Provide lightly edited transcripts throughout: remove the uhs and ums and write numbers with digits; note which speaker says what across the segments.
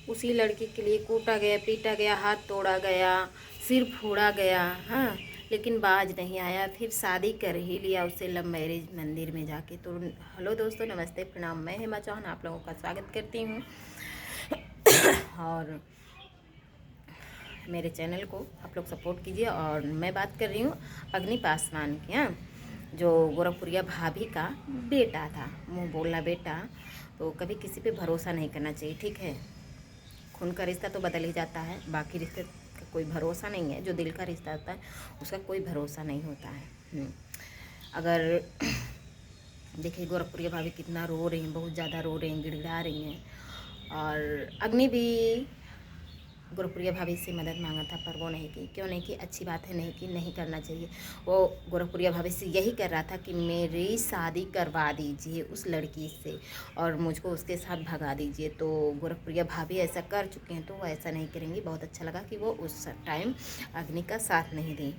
Speaker 1: उसी लड़की के लिए कूटा गया, पीटा गया, हाथ तोड़ा गया, सिर फोड़ा गया। हाँ, लेकिन बाज नहीं आया, फिर शादी कर ही लिया उससे लव मैरिज मंदिर में जाके। तो हेलो दोस्तों, नमस्ते, प्रणाम। मैं हेमा चौहान आप लोगों का स्वागत करती हूँ और मेरे चैनल को आप लोग सपोर्ट कीजिए। और मैं बात कर रही हूँ अग्नि पासवान की। हाँ, जो गोरखपुरिया भाभी का बेटा था, मुँह बोला बेटा। तो कभी किसी पे भरोसा नहीं करना चाहिए, ठीक है। खून का रिश्ता तो बदल ही जाता है, बाकी रिश्ते का कोई भरोसा नहीं है। जो दिल का रिश्ता होता है उसका कोई भरोसा नहीं होता है। अगर देखिए गोरखपुरिया भाभी कितना रो रही हैं, बहुत ज़्यादा रो रही हैं, गिड़गिड़ा रही हैं। और अग्नि भी गोरखपुरिया भाभी से मदद मांगा था, पर वो नहीं की। क्यों नहीं की? अच्छी बात है, नहीं की, नहीं करना चाहिए। वो गोरखपुरिया भाभी से यही कर रहा था कि मेरी शादी करवा दीजिए उस लड़की से और मुझको उसके साथ भगा दीजिए। तो गोरखपुरिया भाभी ऐसा कर चुके हैं, तो वो ऐसा नहीं करेंगी। बहुत अच्छा लगा कि वो उस टाइम अग्नि का साथ नहीं दी।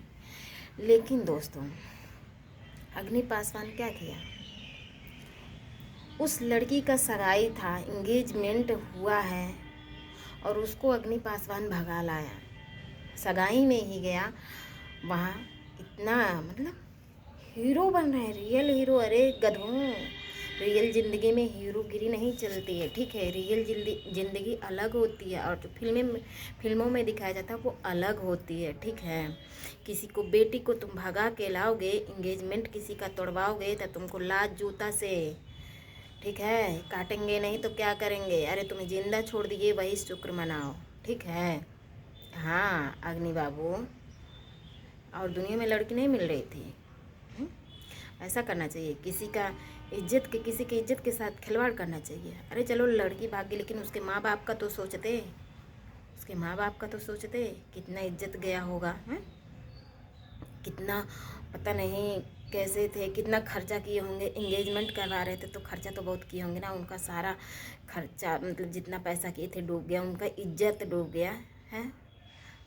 Speaker 1: लेकिन दोस्तों, अग्नि पासवान क्या किया? उस लड़की का सगाई था, इंगेजमेंट हुआ है, और उसको अग्नि पासवान भगा लाया। सगाई में ही गया वहाँ, इतना मतलब हीरो बन रहे हैं, रियल हीरो। अरे गधों, रियल ज़िंदगी में हीरोगिरी नहीं चलती है, ठीक है। रियल ज़िंदगी अलग होती है और जो फिल्मों में दिखाया जाता है वो अलग होती है, ठीक है। किसी को, बेटी को तुम भगा के लाओगे, इंगेजमेंट किसी का तोड़वाओगे तो तुमको लात जूता से, ठीक है, काटेंगे नहीं तो क्या करेंगे। अरे तुम्हें जिंदा छोड़ दिए, वही शुक्र मनाओ, ठीक है। हाँ अग्नि बाबू, और दुनिया में लड़की नहीं मिल रही थी। हम्म? ऐसा करना चाहिए? किसी की इज्जत के साथ खिलवाड़ करना चाहिए? अरे चलो लड़की भाग गई, लेकिन उसके माँ बाप का तो सोचते, उसके माँ बाप का तो सोचते। कितना इज्जत गया होगा, है? कितना, पता नहीं कैसे थे, कितना खर्चा किए होंगे। इंगेजमेंट करवा रहे थे तो खर्चा तो बहुत किए होंगे ना। उनका सारा खर्चा, मतलब जितना पैसा किए थे डूब गया, उनका इज्जत डूब गया है।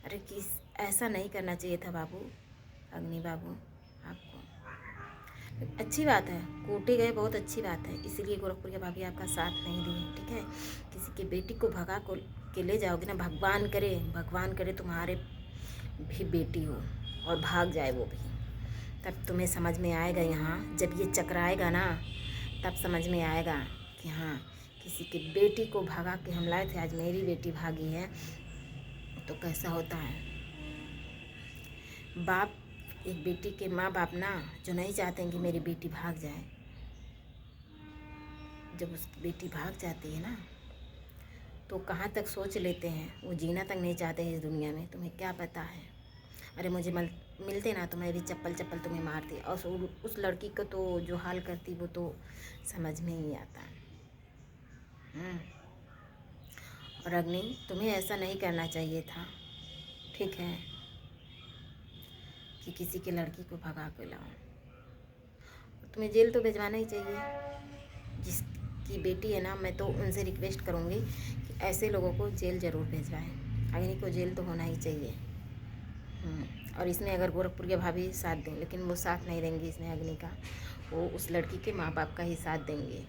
Speaker 1: अरे ऐसा नहीं करना चाहिए था बाबू, अग्नि बाबू। आपको अच्छी बात है, कूटे गए, बहुत अच्छी बात है। इसीलिए गोरखपुरिया भाभी आपका साथ नहीं दी है, ठीक है। किसी की बेटी को भगा के ले जाओगे ना, भगवान करे तुम्हारे भी बेटी हो और भाग जाए वो भी, तब तुम्हें समझ में आएगा। यहाँ जब ये चकराएगा ना, तब समझ में आएगा कि हाँ, किसी की बेटी को भगा के हम लाए थे, आज मेरी बेटी भागी है तो कैसा होता है। बाप, एक बेटी के माँ बाप ना, जो नहीं चाहते हैं कि मेरी बेटी भाग जाए, जब उसकी बेटी भाग जाती है ना, तो कहाँ तक सोच लेते हैं, वो जीना तक नहीं चाहते हैं इस दुनिया में। तुम्हें क्या पता है? अरे मुझे मिलते ना तो मैं भी चप्पल तुम्हें मारती। और उस लड़की को तो जो हाल करती वो तो समझ में ही आता। और अग्नि, तुम्हें ऐसा नहीं करना चाहिए था, ठीक है, कि किसी की लड़की को भगा के लाओ। तुम्हें जेल तो भिजवाना ही चाहिए। जिसकी बेटी है ना, मैं तो उनसे रिक्वेस्ट करूँगी कि ऐसे लोगों को जेल ज़रूर भिजवाएं। अग्नि को जेल तो होना ही चाहिए। और इसमें अगर गोरखपुरिया भाभी साथ दें, लेकिन वो साथ नहीं देंगी इसमें अग्नि का, वो उस लड़की के माँ बाप का ही साथ देंगे।